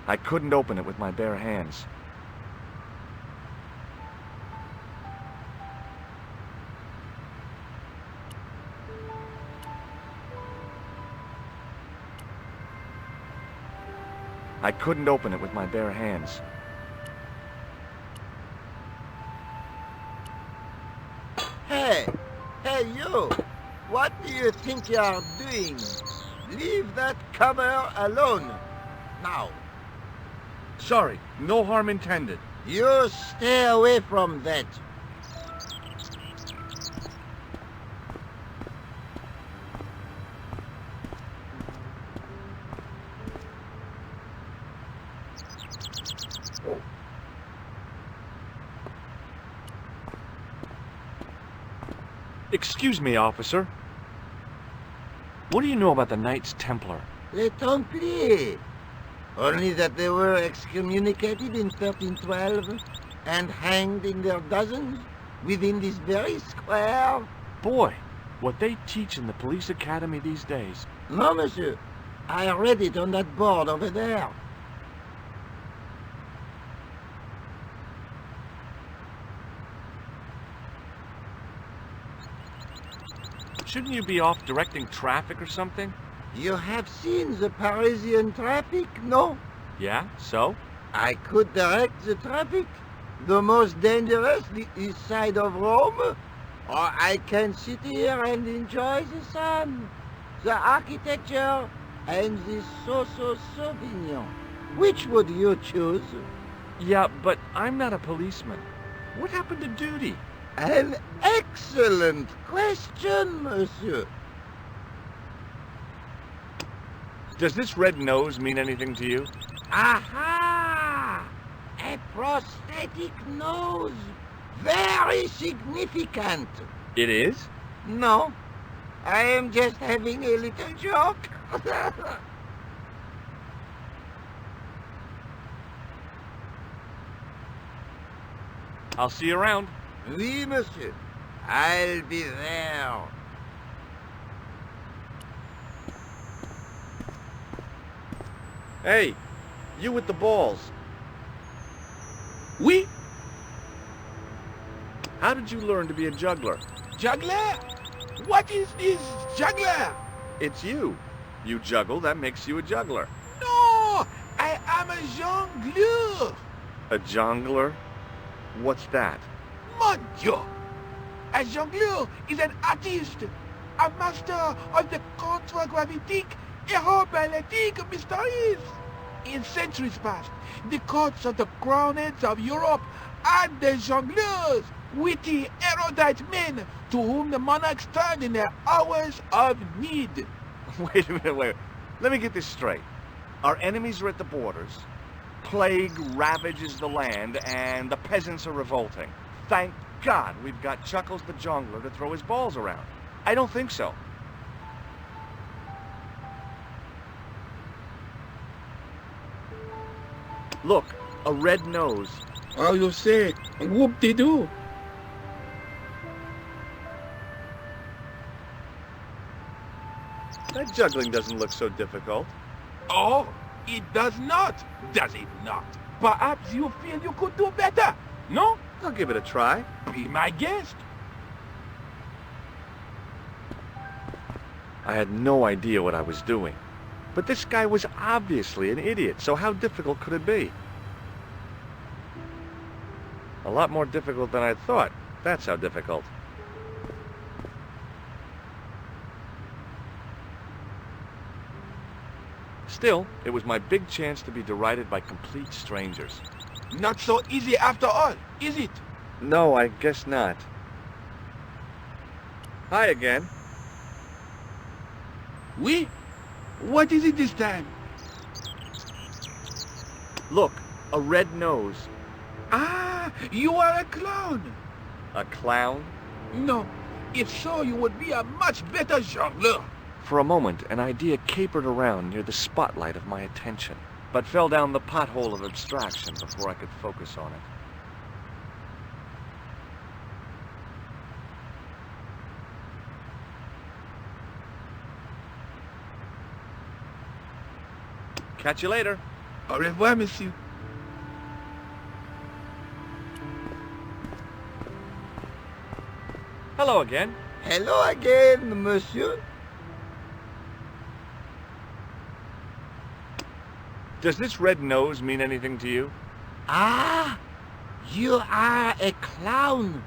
I couldn't open it with my bare hands. I couldn't open it with my bare hands. Hey! Hey, you! What do you think you are doing? Leave that cover alone. Now, Sorry, no harm intended. you stay away from that. Excuse me, officer. What do you know about the Knights Templar? Les Templiers. Only that they were excommunicated in 1312 and hanged in their dozens within this very square. Boy, what they teach in the police academy these days. No, monsieur. I read it on that board over there. Shouldn't you be off directing traffic or something? You have seen the Parisian traffic, no? Yeah, so? I could direct the traffic. The most dangerous, the east side of Rome. Or I can sit here and enjoy the sun, the architecture, and the Sauvignon. Which would you choose? Yeah, but I'm not a policeman. What happened to duty? An excellent question, monsieur. Does this red nose mean anything to you? Aha! A prosthetic nose. Very significant. It is? No, I am just having a little joke. I'll see you around. Oui, monsieur. I'll be there. Hey, you with the balls. Oui, How did you learn to be a juggler? juggler? What is this juggler? It's you. You juggle, that makes you a juggler. No, I am a jongleur. A jongler? What's that? Mon Dieu! A jongleur is an artist, a master of the contragravitic aeroballetic mysteries. In centuries past, the courts of the crowned heads of Europe had the jongleurs, witty, erudite men to whom the monarchs turned in their hours of need. Wait a minute, wait. Let me get this straight. Our enemies are at the borders, plague ravages the land, and the peasants are revolting. Thank God we've got Chuckles the Jongler to throw his balls around. I don't think so. Look, a red nose. Oh, you say, whoop-de-doo. That juggling doesn't look so difficult. Oh, it does not, does it not? Perhaps you feel you could do better, no? I'll give it a try. Be my guest. I had no idea what I was doing. But this guy was obviously an idiot, so how difficult could it be? A lot more difficult than I thought. That's how difficult. Still, it was my big chance to be derided by complete strangers. Not so easy after all, is it? No, I guess not. Hi again. Oui? What is it this time? Look, a red nose. Ah, you are a clown. A clown? No, if so, you would be a much better jongleur. For a moment, an idea capered around near the spotlight of my attention, but fell down the pothole of abstraction before I could focus on it. Catch you later. Au revoir, monsieur. Hello again. Hello again, monsieur. Does this red nose mean anything to you? Ah, you are a clown.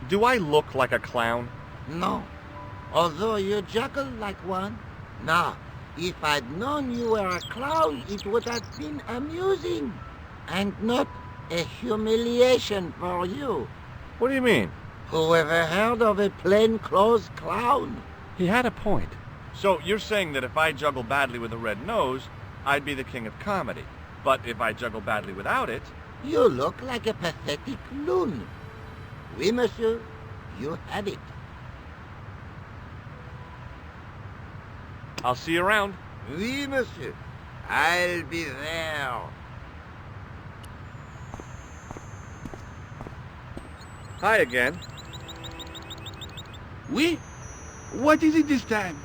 Do I look like a clown? No, although you juggle like one. Now, if I'd known you were a clown, it would have been amusing, and not a humiliation for you. What do you mean? Whoever heard of a plain-clothes clown? He had a point. So you're saying that if I juggle badly with a red nose, I'd be the king of comedy. But if I juggle badly without it... You look like a pathetic loon. Oui, monsieur, you had it. I'll see you around. Oui, monsieur, I'll be there. Hi again. Oui? What is it this time?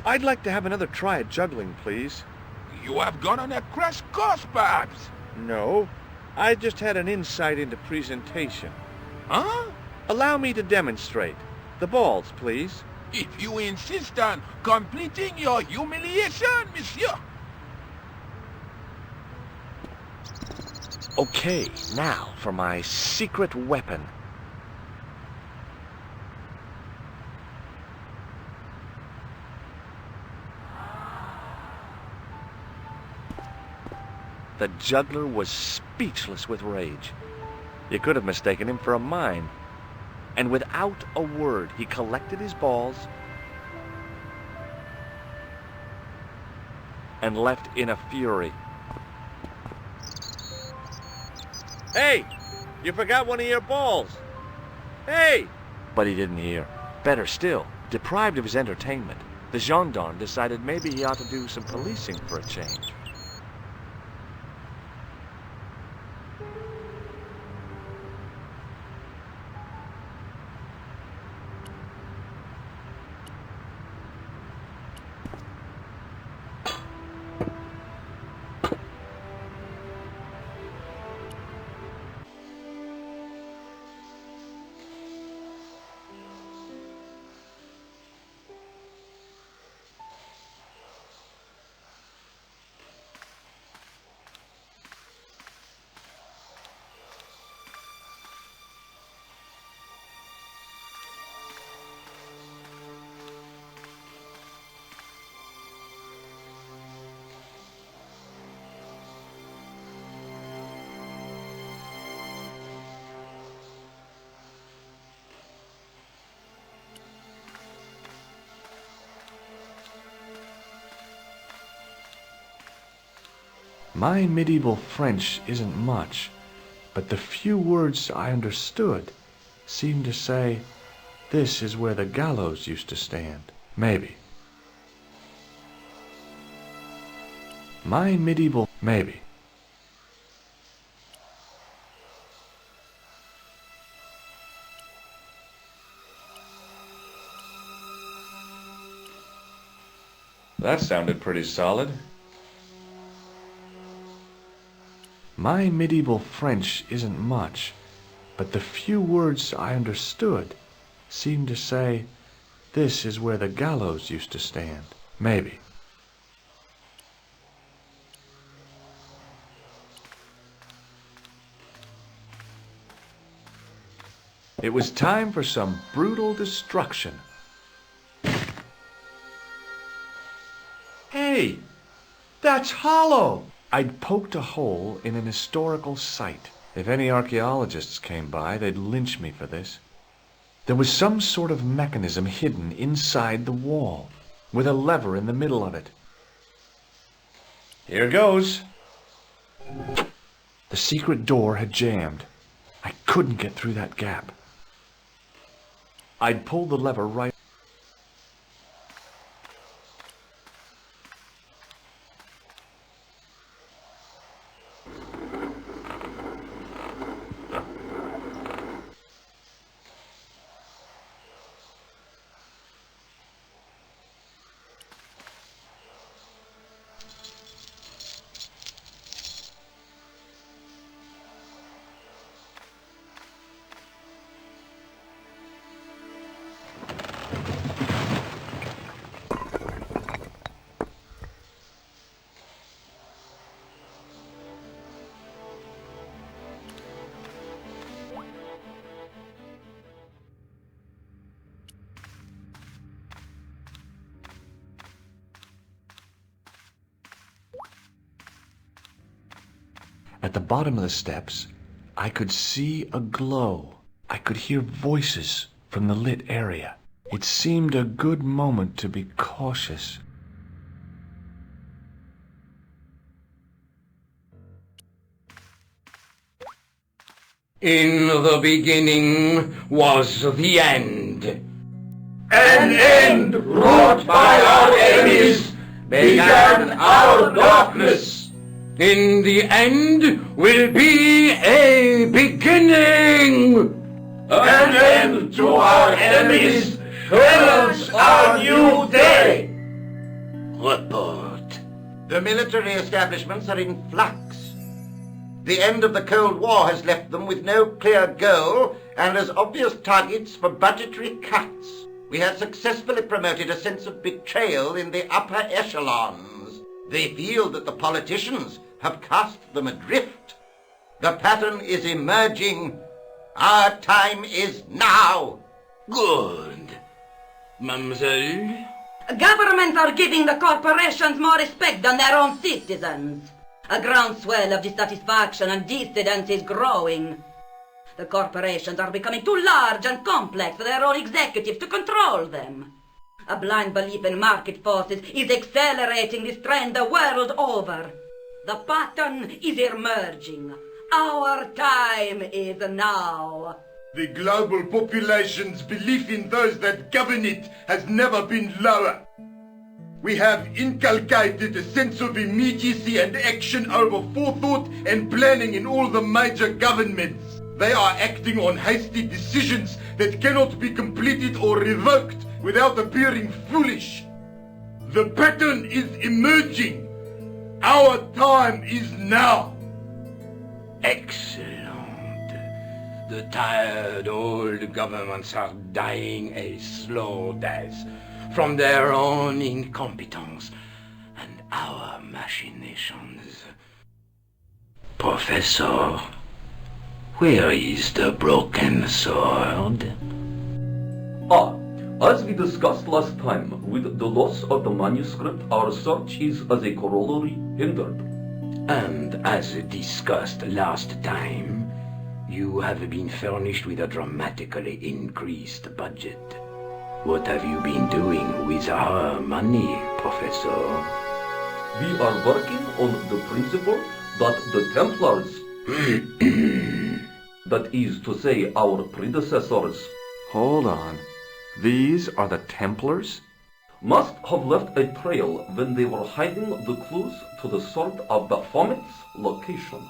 I'd like to have another try at juggling, please. You have gone on a crash course, perhaps? No, I just had an insight into presentation. Huh? Allow me to demonstrate. The balls, please. If you insist on completing your humiliation, monsieur. Okay, now for my secret weapon. The juggler was speechless with rage. You could have mistaken him for a mime. And without a word, he collected his balls and left in a fury. Hey! You forgot one of your balls! Hey! But he didn't hear. Better still, deprived of his entertainment, the gendarme decided maybe he ought to do some policing for a change. My medieval French isn't much, but the few words I understood seemed to say, "This is where the gallows used to stand." Maybe. My medieval... Maybe. That sounded pretty solid. My medieval French isn't much, but the few words I understood seemed to say, "This is where the gallows used to stand." Maybe. It was time for some brutal destruction. Hey, that's hollow! I'd poked a hole in an historical site. If any archaeologists came by, they'd lynch me for this. There was some sort of mechanism hidden inside the wall, with a lever in the middle of it. Here goes. The secret door had jammed. I couldn't get through that gap. I'd pulled the lever right. At the bottom of the steps, I could see a glow. I could hear voices from the lit area. It seemed a good moment to be cautious. In the beginning was the end. An end wrought by our enemies began our darkness. In the end will be a beginning. An end to our enemies heralds our new day. Report. The military establishments are in flux. The end of the Cold War has left them with no clear goal and as obvious targets for budgetary cuts. We have successfully promoted a sense of betrayal in the upper echelons. They feel that the politicians have cast them adrift. The pattern is emerging. Our time is now. Good. Mademoiselle? Governments are giving the corporations more respect than their own citizens. A groundswell of dissatisfaction and dissidence is growing. The corporations are becoming too large and complex for their own executives to control them. A blind belief in market forces is accelerating this trend the world over. The pattern is emerging. Our time is now. The global population's belief in those that govern it has never been lower. We have inculcated a sense of immediacy and action over forethought and planning in all the major governments. They are acting on hasty decisions that cannot be completed or revoked without appearing foolish. The pattern is emerging. Our time is now. Excellent. The tired old governments are dying a slow death from their own incompetence and our machinations. Professor, where is the broken sword? As we discussed last time, with the loss of the manuscript, our search is as a corollary hindered. And as discussed last time, you have been furnished with a dramatically increased budget. What have you been doing with our money, Professor? We are working on the principle that the Templars, that is to say our predecessors, Hold on. These are the Templars? must have left a trail when they were hiding the clues to the sword of Baphomet's location.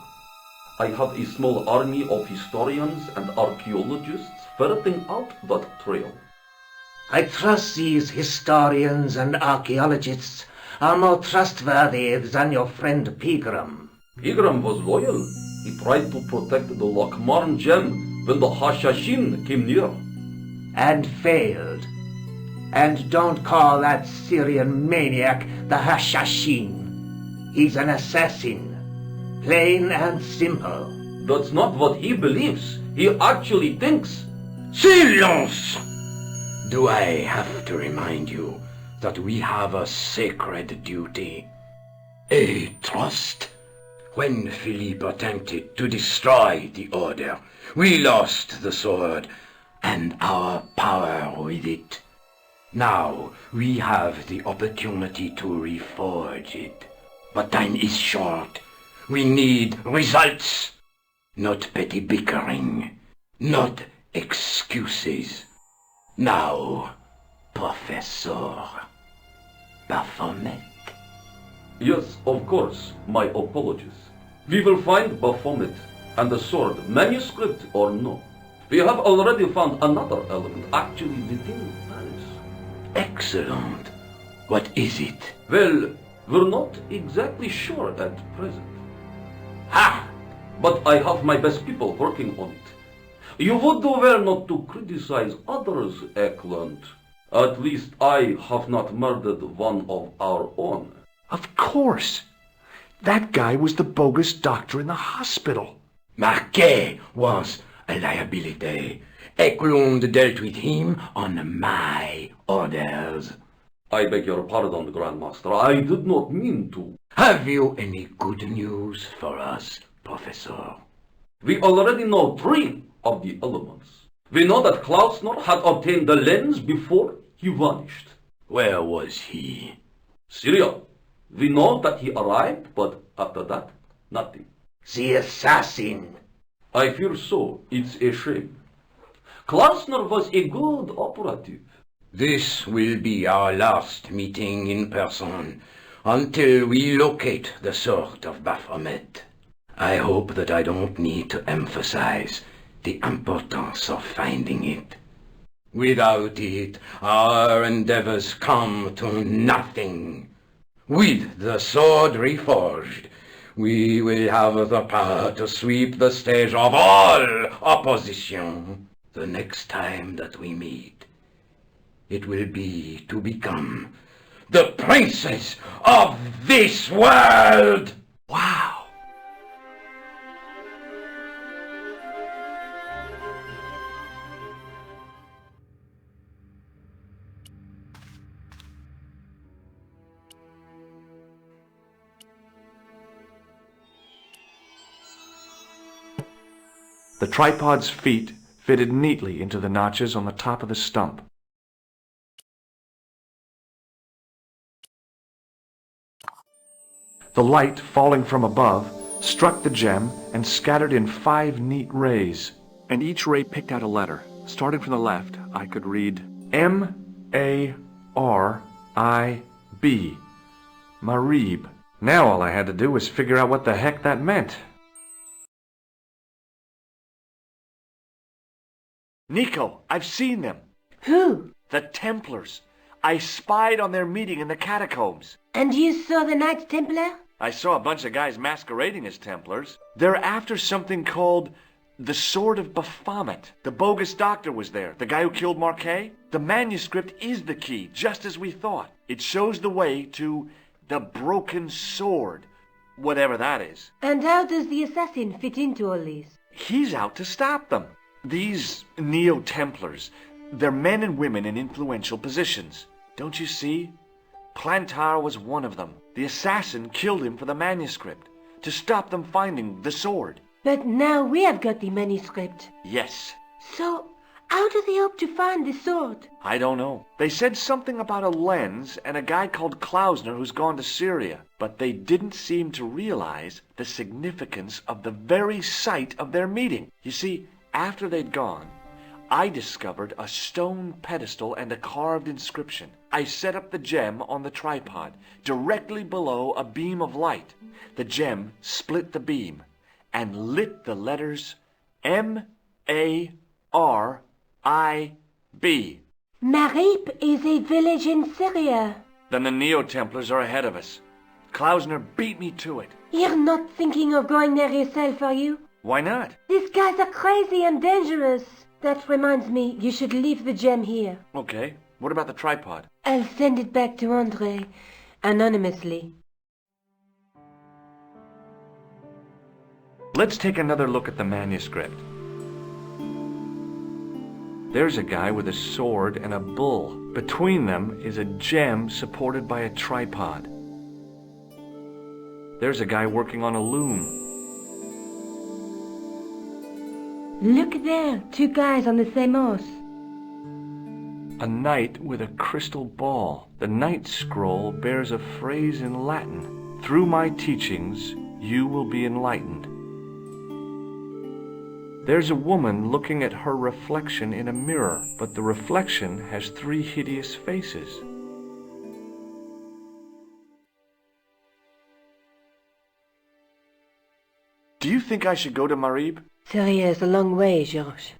I have a small army of historians and archaeologists ferreting out that trail. I trust these historians and archaeologists are more trustworthy than your friend Pegram. Pegram was loyal. He tried to protect the Lochmarn gem when the Hashashin came near. And failed. And don't call that Syrian maniac the Hashashin. He's an assassin. Plain and simple. That's not what he believes. He actually thinks. Silence! Do I have to remind you that we have a sacred duty? A trust? When Philippe attempted to destroy the Order, we lost the sword and our power with it. Now we have the opportunity to reforge it. But time is short. We need results, not petty bickering, not excuses. Now, Professor Baphomet. Yes, of course, my apologies. We will find Baphomet and the sword, manuscript or no. We have already found another element actually within Paris. Excellent. What is it? Well, we're not exactly sure at present. Ha! But I have my best people working on it. You would do well not to criticize others, Eklund. At least I have not murdered one of our own. Of course. That guy was the bogus doctor in the hospital. Marquet was a liability. Eklund dealt with him on my orders. I beg your pardon, Grandmaster. I did not mean to. Have you any good news for us, Professor? We already know 3 of the elements. We know that Klausner had obtained the lens before he vanished. Where was he? Syria. We know that he arrived, but after that, nothing. The assassin. I fear so. It's a shame. Klausner was a good operative. This will be our last meeting in person until we locate the sword of Baphomet. I hope that I don't need to emphasize the importance of finding it. Without it, our endeavors come to nothing. With the sword reforged, we will have the power to sweep the stage of all opposition. The next time that we meet, it will be to become the princes of this world! Wow. The tripod's feet fitted neatly into the notches on the top of the stump. The light, falling from above, struck the gem and scattered in 5 neat rays. And each ray picked out a letter. Starting from the left, I could read M-A-R-I-B. Marib. Now all I had to do was figure out what the heck that meant. Nico, I've seen them. Who? The Templars. I spied on their meeting in the catacombs. And you saw the Knights Templar? I saw a bunch of guys masquerading as Templars. They're after something called the Sword of Baphomet. The bogus doctor was there, the guy who killed Marquet. The manuscript is the key, just as we thought. It shows the way to the broken sword, whatever that is. And how does the assassin fit into all this? He's out to stop them. These Neo-Templars, they're men and women in influential positions. Don't you see? Plantar was one of them. The assassin killed him for the manuscript, to stop them finding the sword. But now we have got the manuscript. Yes. So, how do they hope to find the sword? I don't know. They said something about a lens and a guy called Klausner who's gone to Syria, but they didn't seem to realize the significance of the very site of their meeting. You see, after they'd gone, I discovered a stone pedestal and a carved inscription. I set up the gem on the tripod, directly below a beam of light. The gem split the beam and lit the letters M-A-R-I-B. Marib is a village in Syria. Then the Neo-Templars are ahead of us. Klausner beat me to it. You're not thinking of going there yourself, are you? Why not? These guys are crazy and dangerous. That reminds me, you should leave the gem here. Okay. What about the tripod? I'll send it back to Andre, anonymously. Let's take another look at the manuscript. There's a guy with a sword and a bull. Between them is a gem supported by a tripod. There's a guy working on a loom. Look there, 2 guys on the same horse. A knight with a crystal ball. The knight's scroll bears a phrase in Latin. Through my teachings, you will be enlightened. There's a woman looking at her reflection in a mirror, but the reflection has 3 hideous faces. Do you think I should go to Marib? Syria is a long way, Georges.